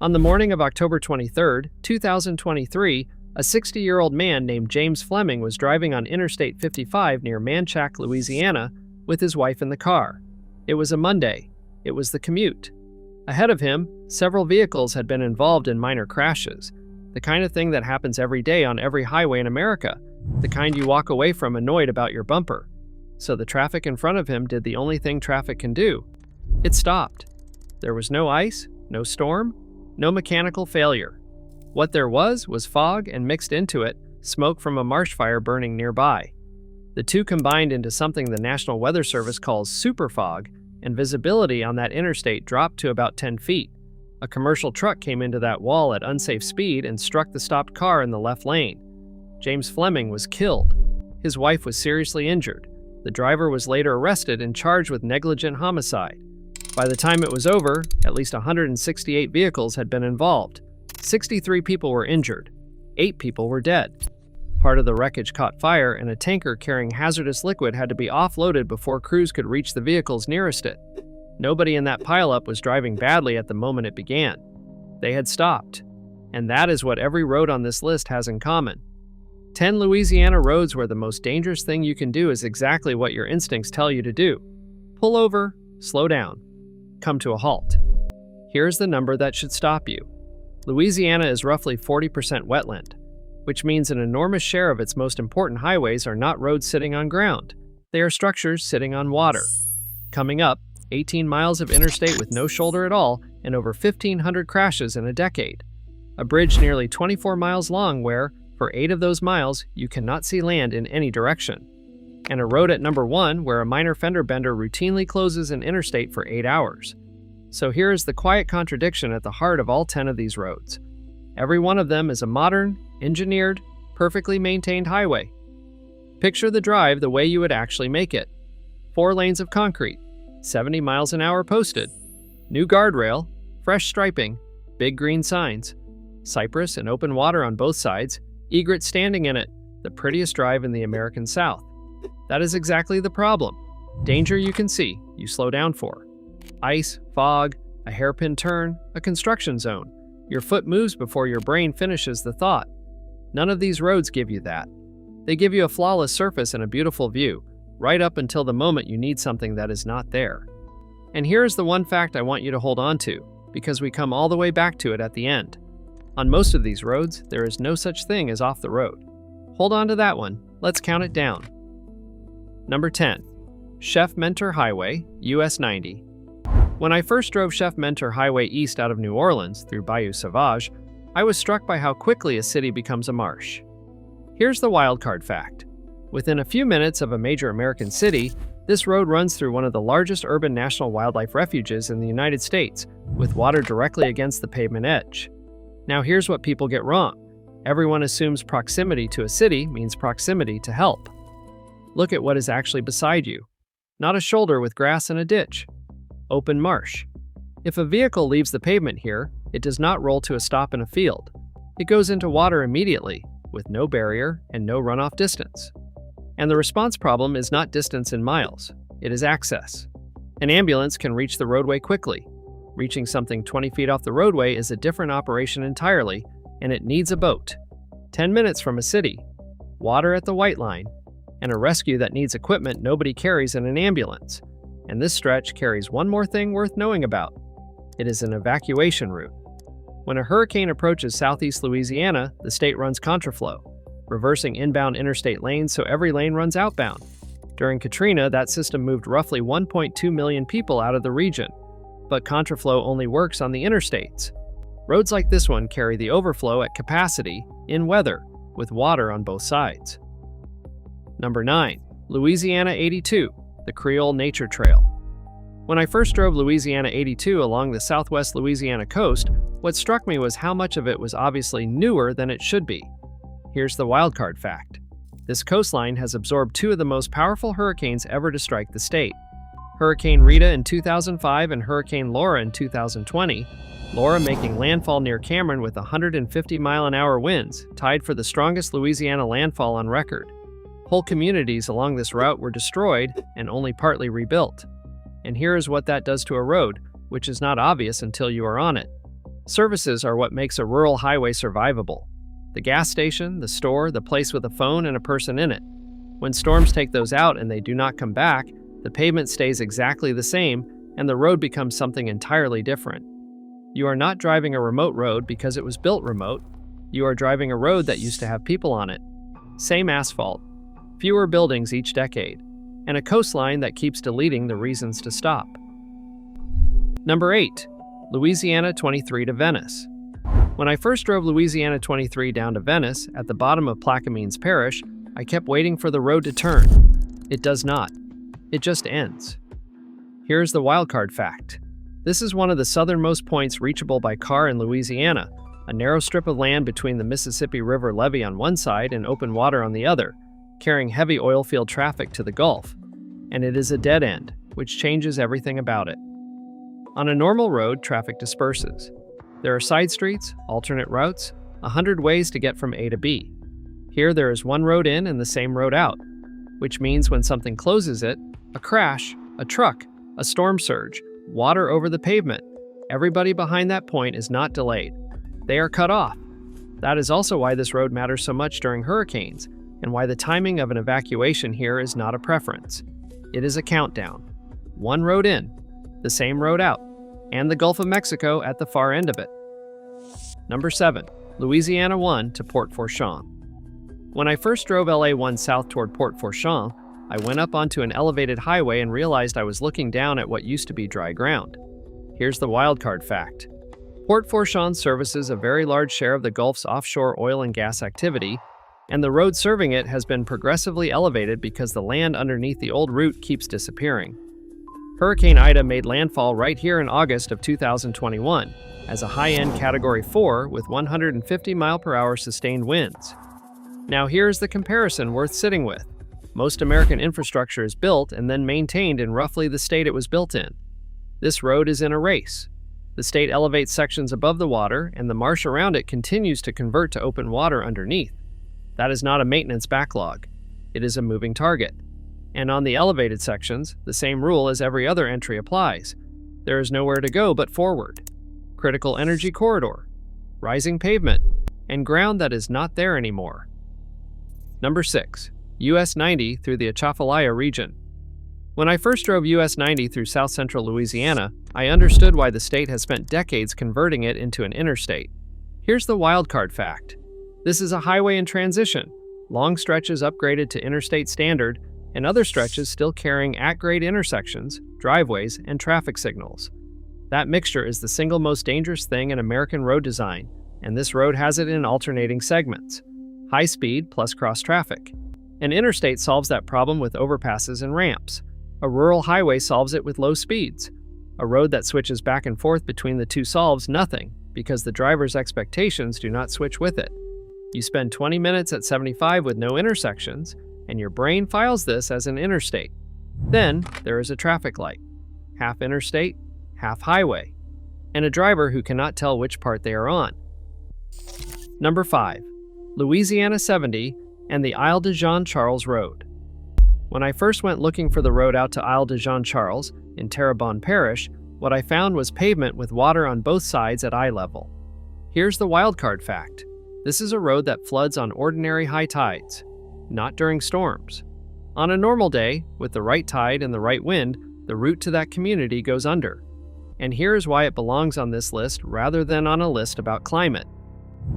On the morning of October 23, 2023, a 60-year-old man named James Fleming was driving on Interstate 55 near Manchac, Louisiana, with his wife in the car. It was a Monday. It was the commute. Ahead of him, several vehicles had been involved in minor crashes, the kind of thing that happens every day on every highway in America, the kind you walk away from annoyed about your bumper. So the traffic in front of him did the only thing traffic can do. It stopped. There was no ice, no storm, no mechanical failure. What there was fog, and mixed into it, smoke from a marsh fire burning nearby. The two combined into something the National Weather Service calls super fog, and visibility on that interstate dropped to about 10 feet. A commercial truck came into that wall at unsafe speed and struck the stopped car in the left lane. James Fleming was killed. His wife was seriously injured. The driver was later arrested and charged with negligent homicide. By the time it was over, at least 168 vehicles had been involved. 63 people were injured. 8 people were dead. Part of the wreckage caught fire, and a tanker carrying hazardous liquid had to be offloaded before crews could reach the vehicles nearest it. Nobody in that pileup was driving badly at the moment it began. They had stopped. And that is what every road on this list has in common. 10 Louisiana roads where the most dangerous thing you can do is exactly what your instincts tell you to do. Pull over, slow down, come to a halt. Here's the number that should stop you. Louisiana is roughly 40% wetland, which means an enormous share of its most important highways are not roads sitting on ground. They are structures sitting on water. Coming up, 18 miles of interstate with no shoulder at all and over 1,500 crashes in a decade. A bridge nearly 24 miles long where, for 8 of those miles, you cannot see land in any direction. And a road at number 1 where a minor fender bender routinely closes an interstate for 8 hours. So here is the quiet contradiction at the heart of all 10 of these roads. Every one of them is a modern, engineered, perfectly maintained highway. Picture the drive the way you would actually make it. 4 lanes of concrete, 70 miles an hour posted, new guardrail, fresh striping, big green signs, cypress and open water on both sides, egret standing in it, the prettiest drive in the American South. That is exactly the problem. Danger you can see, you slow down for. Ice, fog, a hairpin turn, a construction zone. Your foot moves before your brain finishes the thought. None of these roads give you that. They give you a flawless surface and a beautiful view, right up until the moment you need something that is not there. And here is the one fact I want you to hold on to, because we come all the way back to it at the end. On most of these roads, there is no such thing as off the road. Hold on to that one. Let's count it down. Number 10. Chef Mentor Highway, US 90. When I first drove Chef Mentor Highway east out of New Orleans through Bayou Sauvage, I was struck by how quickly a city becomes a marsh. Here's the wildcard fact. Within a few minutes of a major American city, this road runs through one of the largest urban national wildlife refuges in the United States, with water directly against the pavement edge. Now here's what people get wrong. Everyone assumes proximity to a city means proximity to help. Look at what is actually beside you. Not a shoulder with grass and a ditch. Open marsh. If a vehicle leaves the pavement here, it does not roll to a stop in a field. It goes into water immediately, with no barrier and no runoff distance. And the response problem is not distance in miles, it is access. An ambulance can reach the roadway quickly. Reaching something 20 feet off the roadway is a different operation entirely, and it needs a boat. 10 minutes from a city, water at the white line, and a rescue that needs equipment nobody carries in an ambulance. And this stretch carries one more thing worth knowing about. It is an evacuation route. When a hurricane approaches southeast Louisiana, the state runs contraflow, reversing inbound interstate lanes so every lane runs outbound. During Katrina, that system moved roughly 1.2 million people out of the region, but contraflow only works on the interstates. Roads like this one carry the overflow at capacity in weather, with water on both sides. Number 9. Louisiana 82, the Creole Nature Trail. When I first drove Louisiana 82 along the southwest Louisiana coast, what struck me was how much of it was obviously newer than it should be. Here's the wildcard fact. This coastline has absorbed 2 of the most powerful hurricanes ever to strike the state. Hurricane Rita in 2005 and Hurricane Laura in 2020, Laura making landfall near Cameron with 150-mile-an-hour winds, tied for the strongest Louisiana landfall on record. Whole communities along this route were destroyed and only partly rebuilt. And here is what that does to a road, which is not obvious until you are on it. Services are what makes a rural highway survivable. The gas station, the store, the place with a phone and a person in it. When storms take those out and they do not come back, the pavement stays exactly the same and the road becomes something entirely different. You are not driving a remote road because it was built remote. You are driving a road that used to have people on it. Same asphalt, fewer buildings each decade, and a coastline that keeps deleting the reasons to stop. Number 8. Louisiana 23 to Venice. When I first drove Louisiana 23 down to Venice, at the bottom of Plaquemines Parish, I kept waiting for the road to turn. It does not. It just ends. Here's the wildcard fact. This is one of the southernmost points reachable by car in Louisiana, a narrow strip of land between the Mississippi River levee on one side and open water on the other, carrying heavy oil field traffic to the Gulf. And it is a dead end, which changes everything about it. On a normal road, traffic disperses. There are side streets, alternate routes, 100 ways to get from A to B. Here there is one road in and the same road out, which means when something closes it, a crash, a truck, a storm surge, water over the pavement, everybody behind that point is not delayed. They are cut off. That is also why this road matters so much during hurricanes, and why the timing of an evacuation here is not a preference. It is a countdown. One road in, the same road out, and the Gulf of Mexico at the far end of it. Number 7. Louisiana 1 to Port Fourchon. When I first drove LA 1 south toward Port Fourchon, I went up onto an elevated highway and realized I was looking down at what used to be dry ground. Here's the wildcard fact. Port Fourchon services a very large share of the Gulf's offshore oil and gas activity, and the road serving it has been progressively elevated because the land underneath the old route keeps disappearing. Hurricane Ida made landfall right here in August of 2021 as a high-end Category 4 with 150 mile-per-hour sustained winds. Now here's the comparison worth sitting with. Most American infrastructure is built and then maintained in roughly the state it was built in. This road is in a race. The state elevates sections above the water, and the marsh around it continues to convert to open water underneath. That is not a maintenance backlog. It is a moving target. And on the elevated sections, the same rule as every other entry applies. There is nowhere to go but forward. Critical energy corridor, rising pavement, and ground that is not there anymore. Number 6. US 90 through the Atchafalaya region. When I first drove US 90 through south central Louisiana, I understood why the state has spent decades converting it into an interstate. Here's the wildcard fact. This is a highway in transition, long stretches upgraded to interstate standard, and other stretches still carrying at-grade intersections, driveways, and traffic signals. That mixture is the single most dangerous thing in American road design, and this road has it in alternating segments. High speed plus cross traffic. An interstate solves that problem with overpasses and ramps. A rural highway solves it with low speeds. A road that switches back and forth between the two solves nothing, because the driver's expectations do not switch with it. You spend 20 minutes at 75 with no intersections, and your brain files this as an interstate. Then, there is a traffic light. Half interstate, half highway. And a driver who cannot tell which part they are on. Number 5. Louisiana 70 and the Isle de Jean-Charles Road. When I first went looking for the road out to Isle de Jean-Charles in Terrebonne Parish, what I found was pavement with water on both sides at eye level. Here's the wildcard fact. This is a road that floods on ordinary high tides, not during storms. On a normal day, with the right tide and the right wind, the route to that community goes under. And here's why it belongs on this list rather than on a list about climate.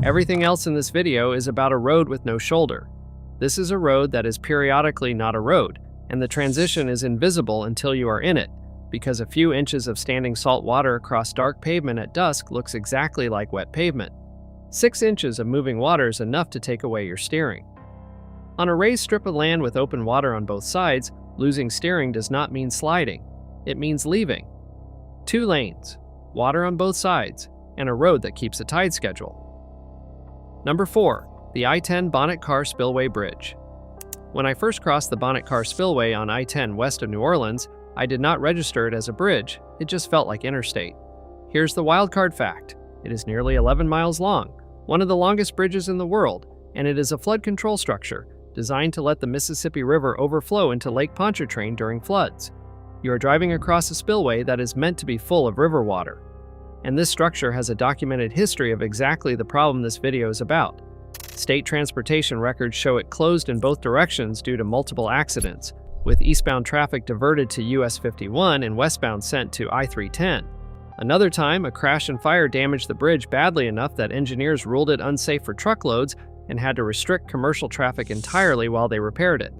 Everything else in this video is about a road with no shoulder. This is a road that is periodically not a road, and the transition is invisible until you are in it, because a few inches of standing salt water across dark pavement at dusk looks exactly like wet pavement. 6 inches of moving water is enough to take away your steering. On a raised strip of land with open water on both sides, losing steering does not mean sliding. It means leaving. 2 lanes, water on both sides, and a road that keeps a tide schedule. Number 4. The I-10 Bonnet Car Spillway Bridge. When I first crossed the Bonnet Car Spillway on I-10 west of New Orleans, I did not register it as a bridge, it just felt like interstate. Here's the wildcard fact. It is nearly 11 miles long, one of the longest bridges in the world, and it is a flood control structure designed to let the Mississippi River overflow into Lake Pontchartrain during floods. You are driving across a spillway that is meant to be full of river water. and this structure has a documented history of exactly the problem this video is about. State transportation records show it closed in both directions due to multiple accidents, with eastbound traffic diverted to US 51 and westbound sent to I-310. Another time, a crash and fire damaged the bridge badly enough that engineers ruled it unsafe for truckloads and had to restrict commercial traffic entirely while they repaired it.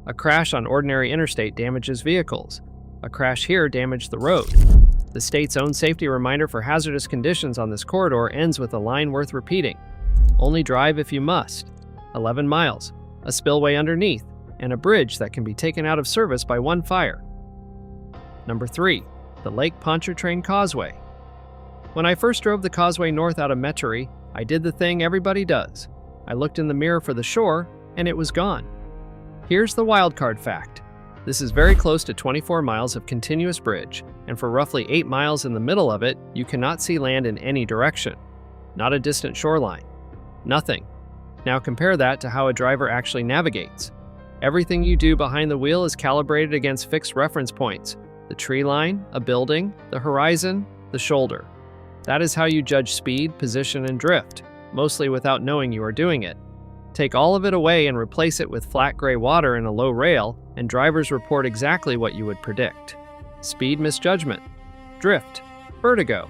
A crash on ordinary interstate damages vehicles. A crash here damaged the road. The state's own safety reminder for hazardous conditions on this corridor ends with a line worth repeating. Only drive if you must. 11 miles, a spillway underneath, and a bridge that can be taken out of service by one fire. Number 3. The Lake Pontchartrain Causeway. When I first drove the causeway north out of Metairie, I did the thing everybody does. I looked in the mirror for the shore, and it was gone. Here's the wildcard fact. This is very close to 24 miles of continuous bridge, and for roughly 8 miles in the middle of it, you cannot see land in any direction. Not a distant shoreline. Nothing. Now compare that to how a driver actually navigates. Everything you do behind the wheel is calibrated against fixed reference points: the tree line, a building, the horizon, the shoulder. That is how you judge speed, position, and drift, mostly without knowing you are doing it. Take all of it away and replace it with flat gray water and a low rail, and drivers report exactly what you would predict. Speed misjudgment, drift, vertigo,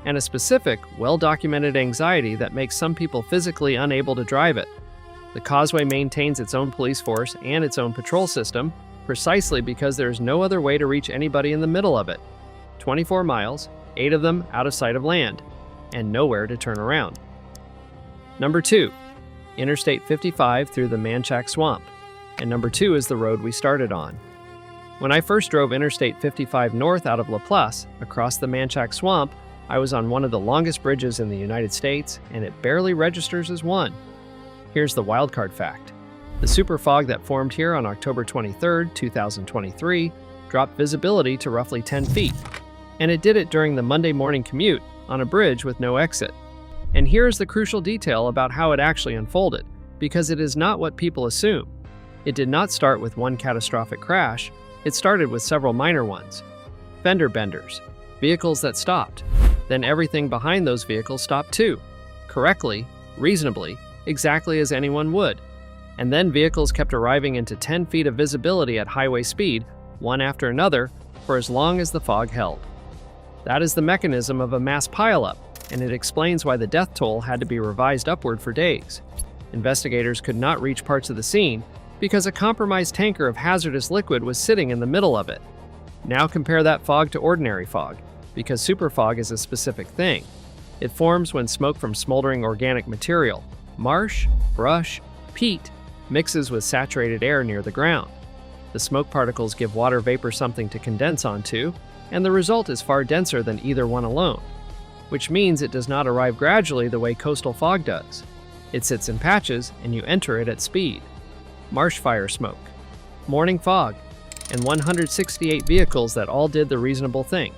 and a specific, well-documented anxiety that makes some people physically unable to drive it. The causeway maintains its own police force and its own patrol system, precisely because there is no other way to reach anybody in the middle of it. 24 miles, 8 of them out of sight of land, and nowhere to turn around. Number 2. Interstate 55 through the Manchac Swamp, and number 2 is the road we started on. When I first drove Interstate 55 north out of LaPlace, across the Manchac Swamp, I was on one of the longest bridges in the United States, and it barely registers as one. Here's the wildcard fact. The super fog that formed here on October 23, 2023, dropped visibility to roughly 10 feet, and it did it during the Monday morning commute on a bridge with no exit. And here's the crucial detail about how it actually unfolded, because it is not what people assume. It did not start with one catastrophic crash, it started with several minor ones. Fender benders, vehicles that stopped. Then everything behind those vehicles stopped too, correctly, reasonably, exactly as anyone would. And then vehicles kept arriving into 10 feet of visibility at highway speed, one after another, for as long as the fog held. That is the mechanism of a mass pileup, and it explains why the death toll had to be revised upward for days. Investigators could not reach parts of the scene because a compromised tanker of hazardous liquid was sitting in the middle of it. Now compare that fog to ordinary fog, because superfog is a specific thing. It forms when smoke from smoldering organic material, marsh, brush, peat, mixes with saturated air near the ground. The smoke particles give water vapor something to condense onto, and the result is far denser than either one alone, which means it does not arrive gradually the way coastal fog does. It sits in patches, and you enter it at speed. Marsh fire smoke, morning fog, and 168 vehicles that all did the reasonable thing.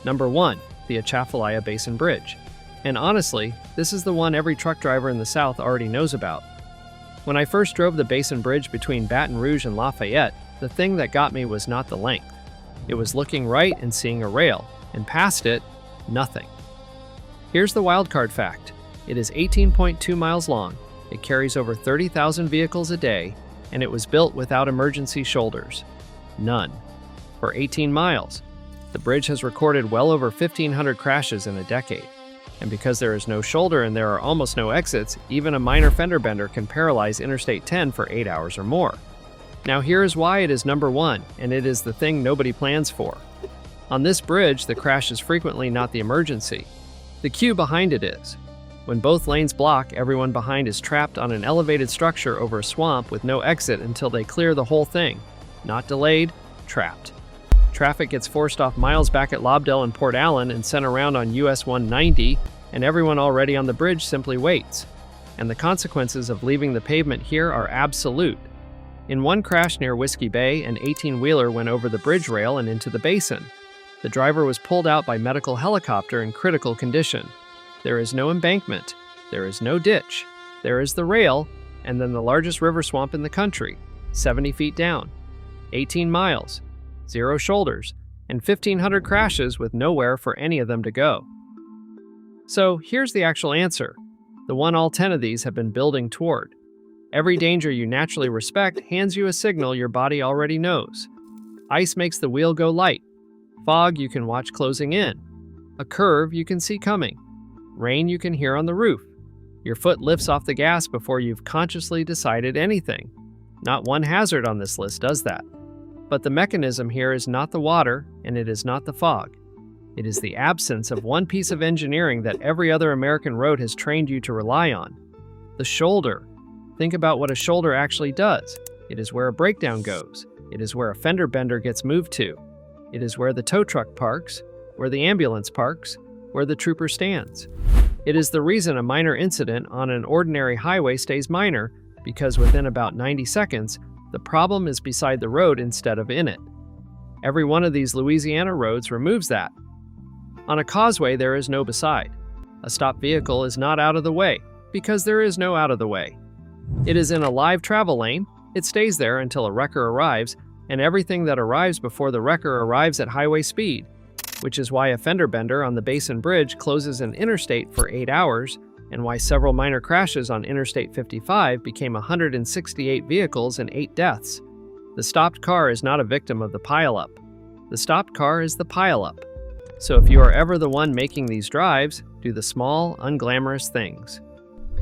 Number 1, the Atchafalaya Basin Bridge. And honestly, this is the one every truck driver in the South already knows about. When I first drove the Basin Bridge between Baton Rouge and Lafayette, the thing that got me was not the length. It was looking right and seeing a rail, and past it, nothing. Here's the wildcard fact. It is 18.2 miles long, it carries over 30,000 vehicles a day, and it was built without emergency shoulders. None. For 18 miles. The bridge has recorded well over 1,500 crashes in a decade. And because there is no shoulder and there are almost no exits, even a minor fender bender can paralyze Interstate 10 for 8 hours or more. Now here is why it is number 1, and it is the thing nobody plans for. On this bridge, the crash is frequently not the emergency. The cue behind it is. When both lanes block, everyone behind is trapped on an elevated structure over a swamp with no exit until they clear the whole thing. Not delayed, trapped. Traffic gets forced off miles back at Lobdell and Port Allen and sent around on US 190, and everyone already on the bridge simply waits. And the consequences of leaving the pavement here are absolute. In one crash near Whiskey Bay, an 18-wheeler went over the bridge rail and into the basin. The driver was pulled out by medical helicopter in critical condition. There is no embankment, there is no ditch, there is the rail, and then the largest river swamp in the country, 70 feet down, 18 miles, 0 shoulders, and 1,500 crashes with nowhere for any of them to go. So here's the actual answer, the one all 10 of these have been building toward. Every danger you naturally respect hands you a signal your body already knows. Ice makes the wheel go light. Fog you can watch closing in. A curve you can see coming. Rain you can hear on the roof. Your foot lifts off the gas before you've consciously decided anything. Not one hazard on this list does that. But the mechanism here is not the water, and it is not the fog. It is the absence of one piece of engineering that every other American road has trained you to rely on. The shoulder. Think about what a shoulder actually does. It is where a breakdown goes. It is where a fender bender gets moved to. It is where the tow truck parks, where the ambulance parks, where the trooper stands. It is the reason a minor incident on an ordinary highway stays minor, because within about 90 seconds, the problem is beside the road instead of in it. Every one of these Louisiana roads removes that. On a causeway, there is no beside. A stopped vehicle is not out of the way, because there is no out of the way. It is in a live travel lane. It stays there until a wrecker arrives, and everything that arrives before the wrecker arrives at highway speed, which is why a fender bender on the Basin Bridge closes an interstate for 8 hours, and why several minor crashes on Interstate 55 became 168 vehicles and 8 deaths. The stopped car is not a victim of the pileup. The stopped car is the pileup. So if you are ever the one making these drives, do the small, unglamorous things.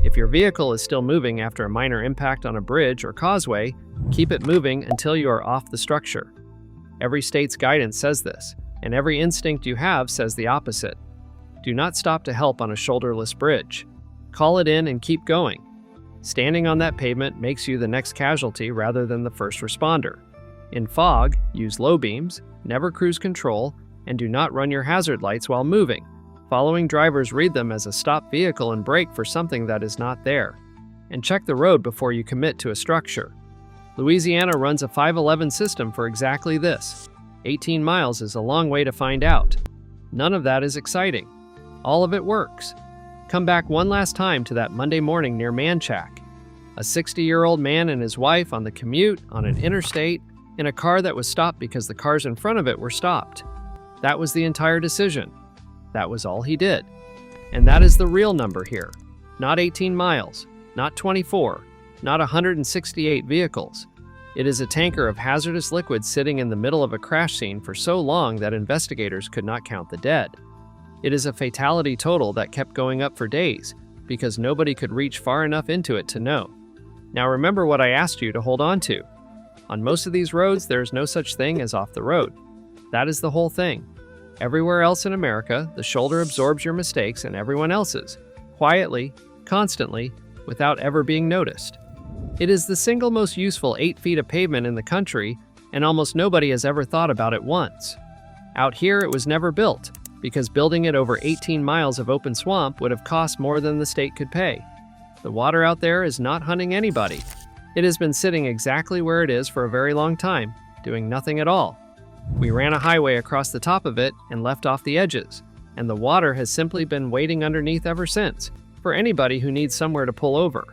If your vehicle is still moving after a minor impact on a bridge or causeway, keep it moving until you are off the structure. Every state's guidance says this, and every instinct you have says the opposite. Do not stop to help on a shoulderless bridge. Call it in and keep going. Standing on that pavement makes you the next casualty rather than the first responder. In fog, use low beams, never cruise control, and do not run your hazard lights while moving. Following drivers read them as a stopped vehicle and brake for something that is not there. And check the road before you commit to a structure. Louisiana runs a 511 system for exactly this. 18 miles is a long way to find out. None of that is exciting. All of it works. Come back one last time to that Monday morning near Manchac. A 60-year-old man and his wife on the commute on an interstate in a car that was stopped because the cars in front of it were stopped. That was the entire decision. That was all he did. And that is the real number here. Not 18 miles, not 24, not 168 vehicles. It is a tanker of hazardous liquid sitting in the middle of a crash scene for so long that investigators could not count the dead. It is a fatality total that kept going up for days because nobody could reach far enough into it to know. Now remember what I asked you to hold on to. On most of these roads, there is no such thing as off the road. That is the whole thing. Everywhere else in America, the shoulder absorbs your mistakes and everyone else's, quietly, constantly, without ever being noticed. It is the single most useful 8 feet of pavement in the country, and almost nobody has ever thought about it once. Out here, it was never built, because building it over 18 miles of open swamp would have cost more than the state could pay. The water out there is not hunting anybody. It has been sitting exactly where it is for a very long time, doing nothing at all. We ran a highway across the top of it and left off the edges, and the water has simply been waiting underneath ever since, for anybody who needs somewhere to pull over.